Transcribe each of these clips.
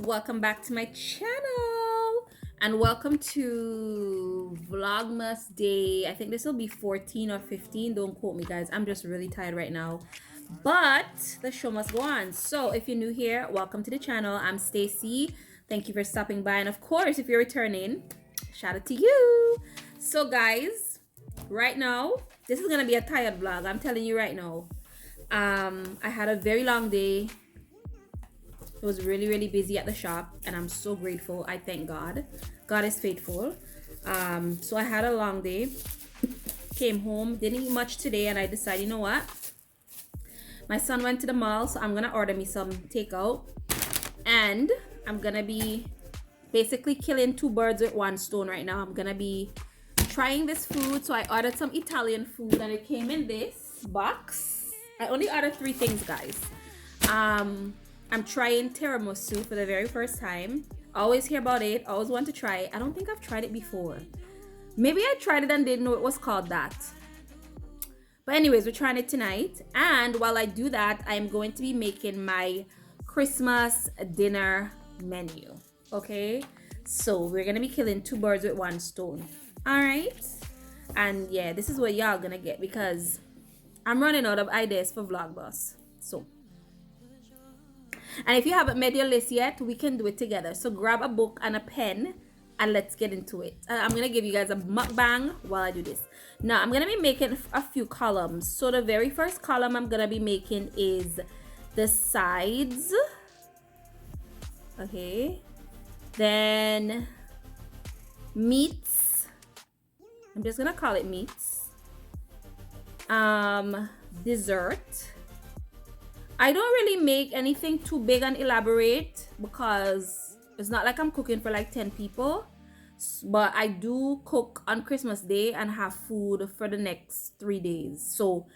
welcome back to my channel and welcome to Vlogmas day. I think this will be 14 or 15. Don't quote me, guys. I'm just really tired right now, but the show must go on. So if you're new here, welcome to the channel. I'm Stacy. Thank you for stopping by, and of course, if you're returning, shout out to you. So guys, right now this is gonna be a tired vlog. I'm telling you right now. I had a very long day. It was really busy at the shop, and I'm so grateful. I thank God. God is faithful. So I had a long day. Came home, didn't eat much today, and I decided, you know what? My son went to the mall, so I'm gonna order me some takeout, and I'm gonna be basically killing two birds with one stone right now. I'm gonna be trying this food. So I ordered some Italian food, and it came in this box. I only ordered 3 things, guys. I'm trying tiramisu for the very first time. Always hear about it, always want to try it. I don't think I've tried it before. Maybe I tried it and didn't know it was called that. But anyways, we're trying it tonight. And while I do that, I'm going to be making my Christmas dinner menu. Okay? So we're gonna be killing 2 birds with 1 stone. Alright? And yeah, this is what y'all gonna get because I'm running out of ideas for VLOGMAS. So, and if you haven't made your list yet, we can do it together. So grab a book and a pen and let's get into it. I'm gonna give you guys a mukbang while I do this. Now I'm gonna be making a few columns. So the very first column I'm gonna be making is the sides. Okay. Then meats. I'm just gonna call it meats. Dessert. I don't really make anything too big and elaborate because it's not like I'm cooking for like 10 people, but I do cook on Christmas Day and have food for the next 3 days, so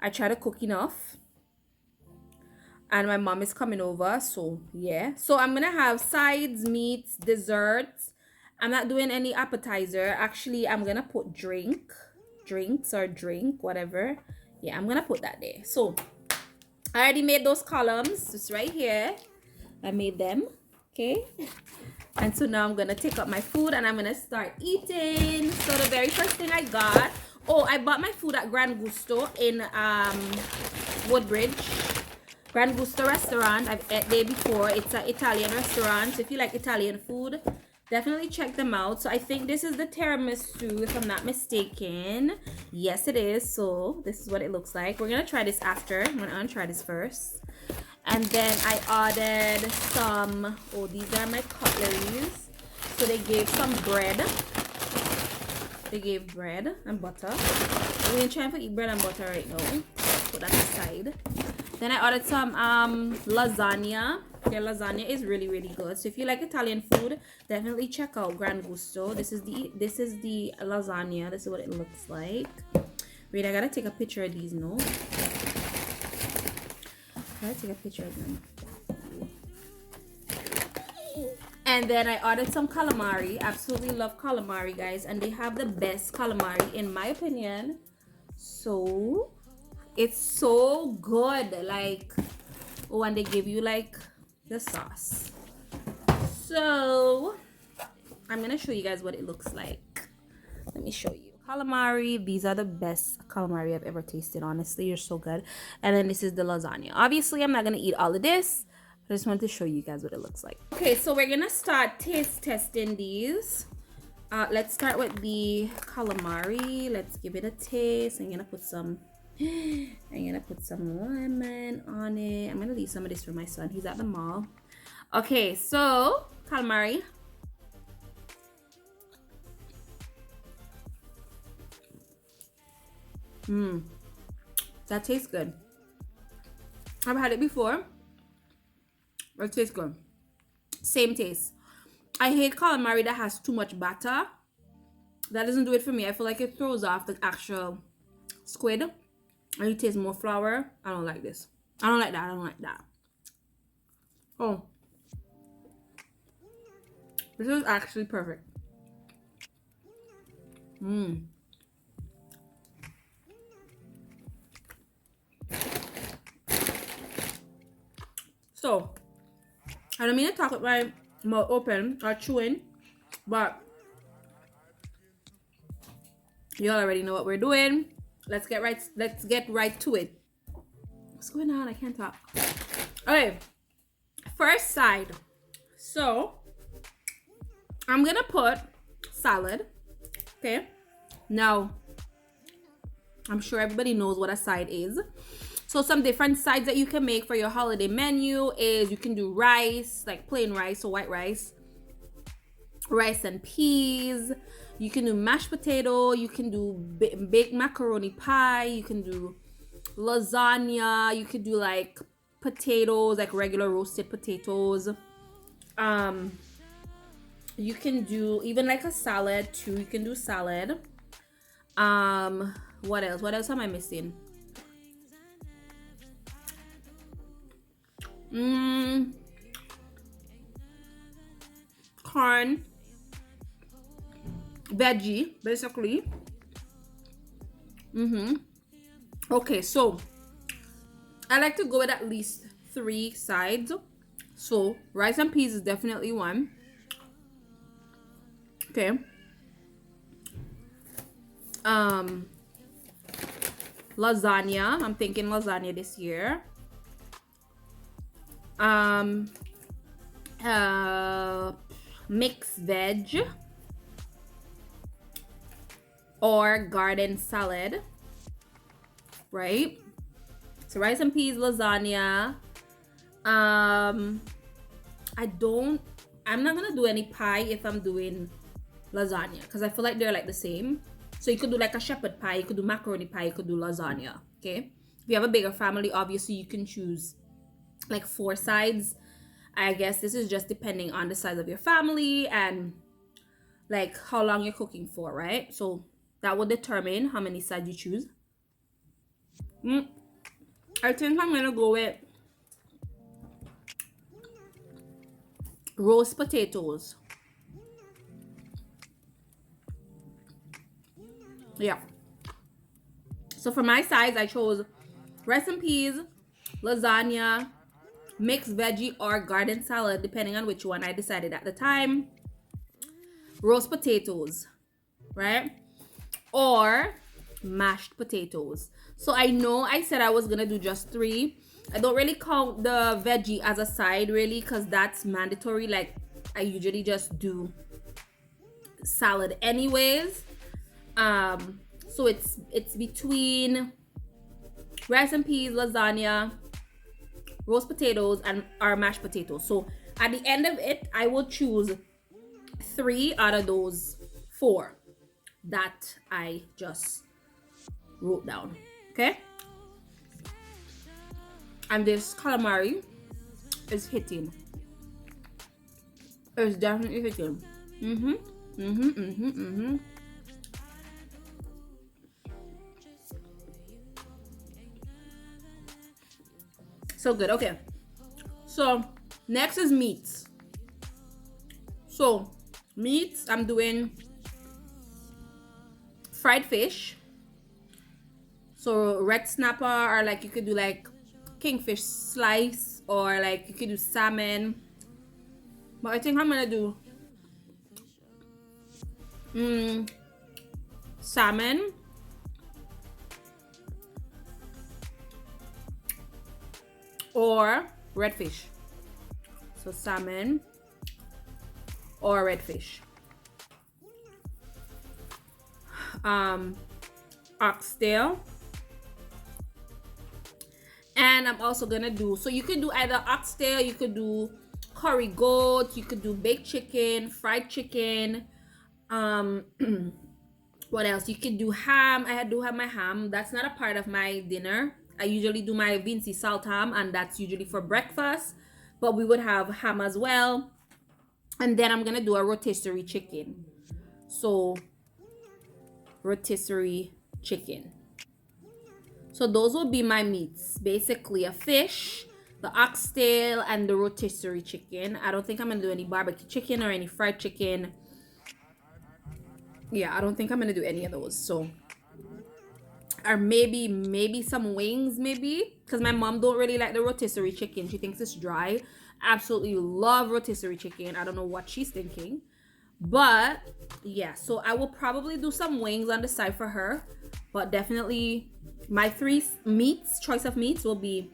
I try to cook enough. And my mom is coming over, so yeah. So I'm gonna have sides, meats, desserts. I'm not doing any appetizer. Actually, I'm gonna put drinks or drink, whatever. Yeah, I'm gonna put that there. So I already made those columns. It's right here. I made them. Okay. And so now I'm gonna take up my food and I'm gonna start eating. So the very first thing I got, I bought my food at Gran Gusto in Woodbridge. Gran Gusto restaurant. I've ate there before. It's an Italian restaurant. So if you like Italian food, definitely check them out. So I think this is the tiramisu, if I'm not mistaken. Yes, it is. So this is what it looks like. We're gonna try this after. I'm gonna try this first. And then I ordered some, these are my cutleries. So they gave some bread. They gave bread and butter. We're gonna try to eat bread and butter right now. Put that aside. Then I ordered some lasagna. Their lasagna is really good. So if you like Italian food, definitely check out Gran Gusto. This is the lasagna. This is what it looks like. Wait, I gotta take a picture of these, no? I gotta take a picture of them. And then I ordered some calamari. Absolutely love calamari, guys, and they have the best calamari in my opinion. So it's so good. Like, and they give you like the sauce. So I'm gonna show you guys what it looks like. Let me show you calamari. These are the best calamari I've ever tasted, honestly. You're so good. And then this is the lasagna. Obviously I'm not gonna eat all of this. I just wanted to show you guys what it looks like. Okay, so we're gonna start taste testing these. Let's start with the calamari. Let's give it a taste. I'm gonna put some lemon on it. I'm gonna leave some of this for my son. He's at the mall. Okay, so calamari. That tastes good. I've had it before. But it tastes good. Same taste. I hate calamari that has too much batter. That doesn't do it for me. I feel like it throws off the actual squid. And you taste more flour. I don't like this. I don't like that. I don't like that. Oh. This is actually perfect. So I don't mean to talk with my mouth open or chewing, but you already know what we're doing. Let's get right to it. What's going on? I can't talk. Okay, first side. So I'm gonna put salad. Okay. Now I'm sure everybody knows what a side is. So some different sides that you can make for your holiday menu is you can do rice, like plain rice or white rice, rice and peas. You can do mashed potato. You can do baked macaroni pie. You can do lasagna. You could do like potatoes, like regular roasted potatoes. You can do even like a salad too. You can do salad. What else? What else am I missing? Corn, veggie, basically. Okay, so I like to go with at least 3 sides. So rice and peas is definitely one. Okay. Lasagna. I'm thinking lasagna this year. Mixed veg or garden salad, right? So rice and peas, lasagna. I'm not gonna do any pie if I'm doing lasagna because I feel like they're like the same. So you could do like a shepherd pie, you could do macaroni pie, you could do lasagna. Okay, if you have a bigger family, obviously you can choose like 4 sides. I guess this is just depending on the size of your family and like how long you're cooking for, right? So that will determine how many sides you choose. I think I'm gonna go with roast potatoes. Yeah. So for my sides, I chose rice and peas, lasagna, mixed veggie or garden salad, depending on which one I decided at the time. Roast potatoes, right? Or mashed potatoes. So I know I said I was gonna do just 3. I don't really count the veggie as a side really because that's mandatory. Like I usually just do salad anyways. So it's between rice and peas, lasagna, roast potatoes, and our mashed potatoes. So at the end of it, I will choose 3 out of those 4 that I just wrote down. Okay? And this calamari is hitting. It's definitely hitting. So good. Okay. So next is meats. So meats, I'm doing fried fish. So red snapper, or like you could do like kingfish slice, or like you could do salmon. But I think I'm gonna do salmon, or redfish. So salmon or redfish. Oxtail. And I'm also gonna do, so you could do either oxtail, you could do curry goat, you could do baked chicken, fried chicken. What else? You could do ham. I do have my ham. That's not a part of my dinner. I usually do my Vinci salt ham, and that's usually for breakfast. But we would have ham as well. And then I'm gonna do a rotisserie chicken. So rotisserie chicken. So those will be my meats. Basically a fish, the oxtail, and the rotisserie chicken. I don't think I'm gonna do any barbecue chicken or any fried chicken. Yeah, I don't think I'm gonna do any of those. So, or maybe some wings, maybe, because my mom don't really like the rotisserie chicken. She thinks it's dry, absolutely love rotisserie chicken. I don't know what she's thinking. But yeah, so I will probably do some wings on the side for her. But definitely my choice of meats will be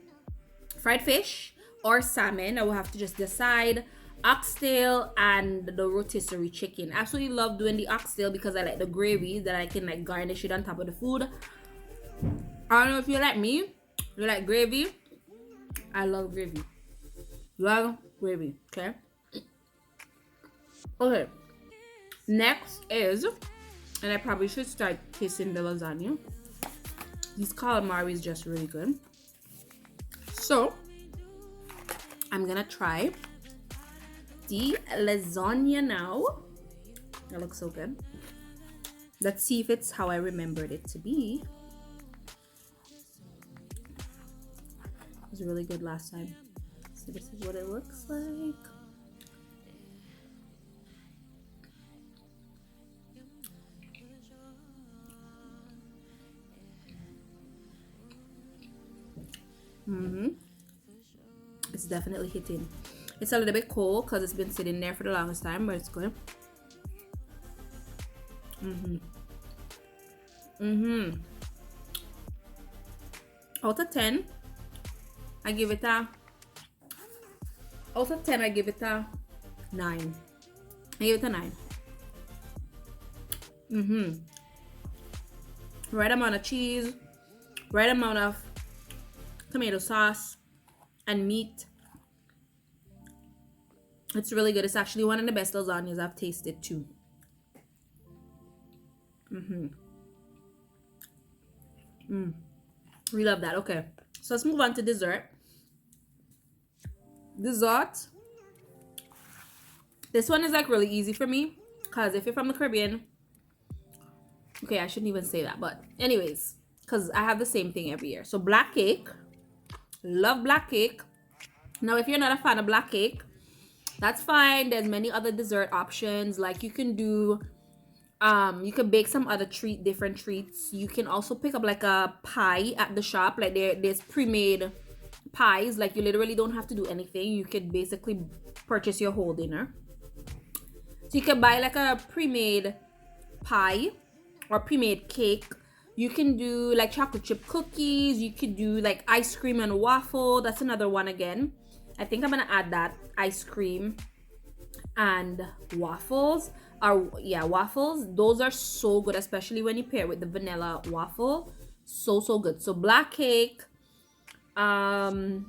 fried fish or salmon. I will have to just decide. Oxtail and the rotisserie chicken. Absolutely love doing the oxtail because I like the gravy that I can like garnish it on top of the food. I don't know if you like me. You like gravy? I love gravy. Love gravy. Okay. Okay. Next is, and I probably should start tasting the lasagna. This calamari is just really good. So I'm gonna try the lasagna now. That looks so good. Let's see if it's how I remembered it to be. It was really good last time. So this is what it looks like. It's definitely hitting. It's a little bit cold because it's been sitting there for the longest time, but it's good. Out of 10, I give it a 9. I give it a 9. Right amount of cheese, right amount of tomato sauce and meat. It's really good. It's actually one of the best lasagnas I've tasted too. We love that. Okay, so let's move on to dessert. This one is like really easy for me because if you're from the Caribbean, okay, I shouldn't even say that, but anyways, because I have the same thing every year. So black cake, love black cake. Now if you're not a fan of black cake, that's fine. There's many other dessert options. Like you can do you can bake some other different treats. You can also pick up like a pie at the shop. Like there's pre-made pies. Like you literally don't have to do anything. You could basically purchase your whole dinner. So you can buy like a pre-made pie or pre-made cake. You can do like chocolate chip cookies. You could do like ice cream and waffle. That's another one again. I think I'm gonna add that, ice cream and waffles. Waffles. Those are so good, especially when you pair it with the vanilla waffle. So good. So black cake, ice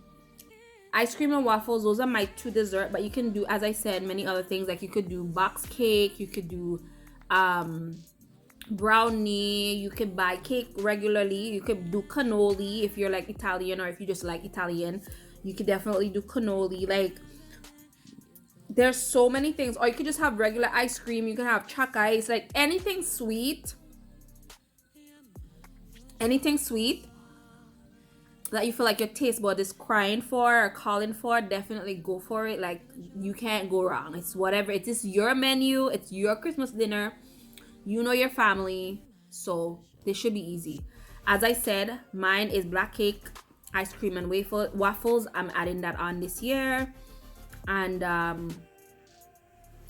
cream and waffles, those are my 2 dessert. But you can do, as I said, many other things. Like you could do box cake, you could do brownie, you could buy cake regularly, you could do cannoli if you're like Italian, or if you just like Italian, you could definitely do cannoli. Like there's so many things. Or you could just have regular ice cream. You can have chalk ice, like anything sweet that you feel like your taste bud is crying for or calling for, definitely go for it. Like you can't go wrong. It's whatever. It is your menu. It's your Christmas dinner. You know your family. So this should be easy. As I said, mine is black cake, ice cream and waffles. I'm adding that on this year. And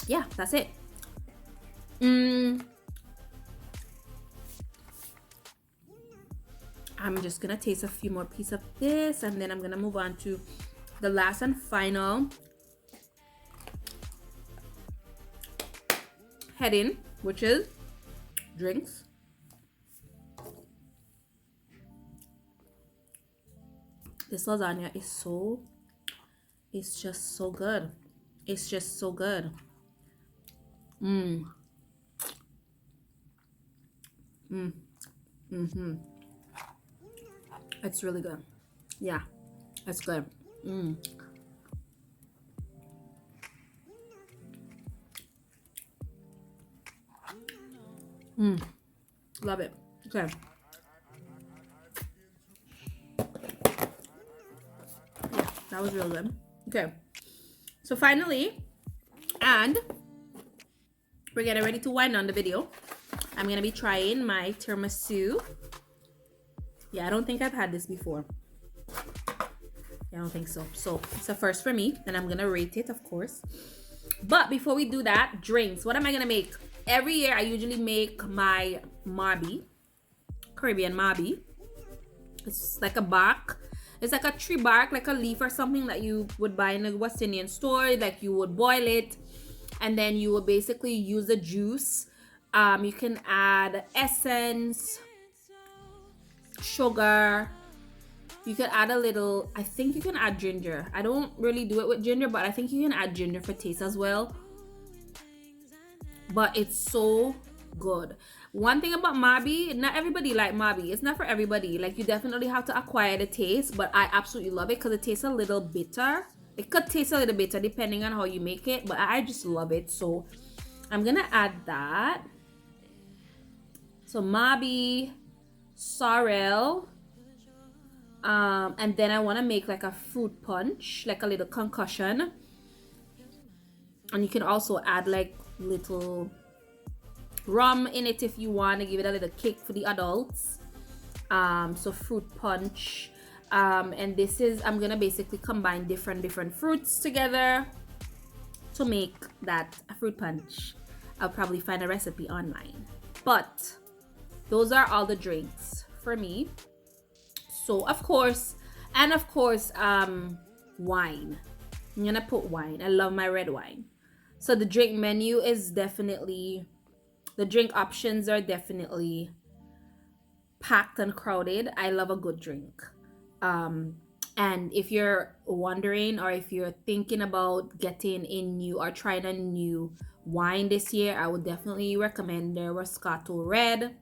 yeah, that's it. I'm just gonna taste a few more pieces of this, and then I'm gonna move on to the last and final heading, which is drinks. This lasagna is it's just so good. It's just so good. It's really good. Yeah, it's good. Love it. Okay. Yeah, that was real good. Okay. So finally, and we're getting ready to wind down the video. I'm gonna be trying my tiramisu. Yeah, I don't think I've had this before. I don't think so. So it's a first for me, and I'm gonna rate it, of course. But before we do that, drinks. What am I gonna make? Every year I usually make my marby, Caribbean marby. It's like a bark. It's like a tree bark, like a leaf or something that you would buy in a West Indian store. Like you would boil it, and then you will basically use the juice. You can add essence, sugar. You can add a little, I think you can add ginger. I don't really do it with ginger, but I think you can add ginger for taste as well. But it's so good. One thing about marby, not everybody like marby. It's not for everybody. Like you definitely have to acquire the taste, but I absolutely love it because it tastes a little bitter. It could taste a little bitter depending on how you make it, but I just love it. So I'm gonna add that. So marby, sorrel. And then I want to make like a fruit punch, like a little concussion. And you can also add like little rum in it if you want to give it a little kick for the adults. So fruit punch. And this is, I'm gonna basically combine different fruits together to make that a fruit punch. I'll probably find a recipe online. But those are all the drinks for me. So of course, wine. I'm gonna put wine. I love my red wine. So the drink menu is definitely, the drink options are definitely packed and crowded. I love a good drink. And if you're wondering or if you're thinking about getting a new or trying a new wine this year, I would definitely recommend the Roscato Red.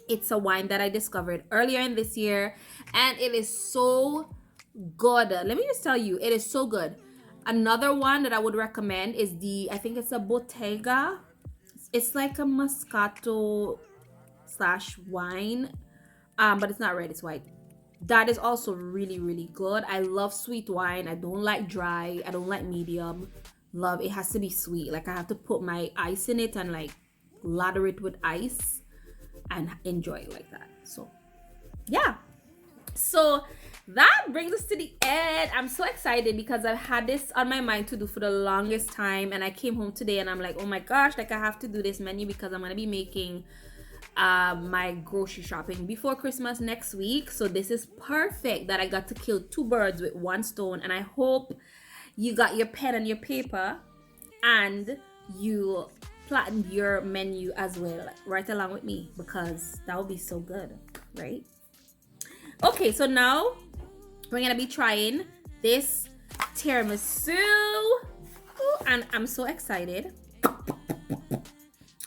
It's a wine that I discovered earlier in this year, and it is so good. Let me just tell you, it is so good. Another one that I would recommend is I think it's a Bottega. It's like a Moscato slash wine, but it's not red, it's white. That is also really, really good. I love sweet wine. I don't like dry. I don't like medium. Love, it has to be sweet. Like I have to put my ice in it and like lather it with ice and enjoy it like that. So yeah, so that brings us to the end. I'm so excited because I've had this on my mind to do for the longest time, and I came home today and I'm like, oh my gosh, like I have to do this menu because I'm gonna be making my grocery shopping before Christmas next week. So this is perfect that I got to kill two birds with one stone. And I hope you got your pen and your paper and you plan your menu as well, right along with me, because that would be so good, right? Okay, so now we're gonna be trying this tiramisu. Ooh, and I'm so excited.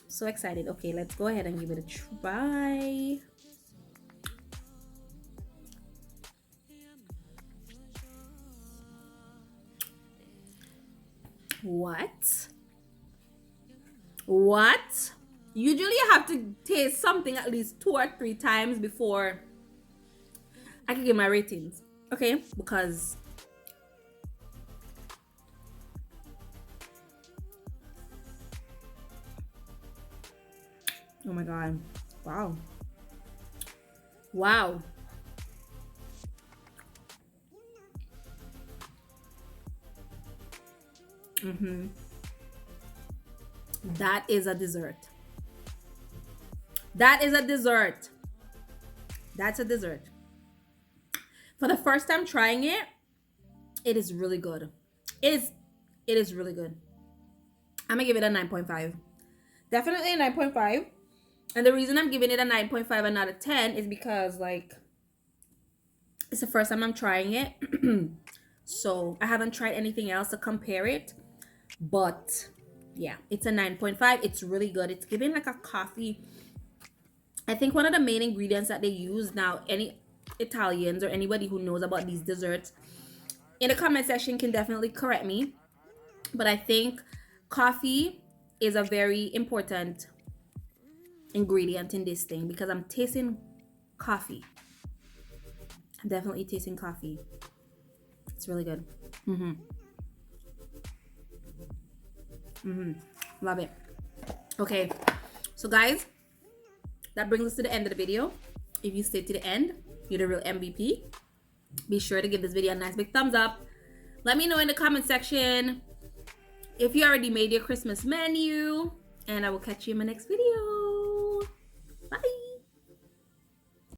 So excited. Okay, let's go ahead and give it a try. What? Usually I have to taste something at least 2 or 3 times before I can give my ratings. Okay, because oh my god. Wow. That is a dessert. That's a dessert. For the first time trying it, it is really good. It is really good. I'm gonna give it a 9.5. Definitely a 9.5. And the reason I'm giving it a 9.5 and not a 10 is because like it's the first time I'm trying it. So I haven't tried anything else to compare it. But yeah, it's a 9.5. It's really good. It's giving like a coffee. I think one of the main ingredients that they use now, any Italians or anybody who knows about these desserts in the comment section can definitely correct me. But I think coffee is a very important ingredient in this thing because I'm tasting coffee. I'm definitely tasting coffee. It's really good. Love it. Okay, so guys, that brings us to the end of the video. If you stayed to the end, you're the real MVP. be sure to give this video a nice big thumbs up. Let me know in the comment section if you already made your Christmas menu, and I will catch you in my next video.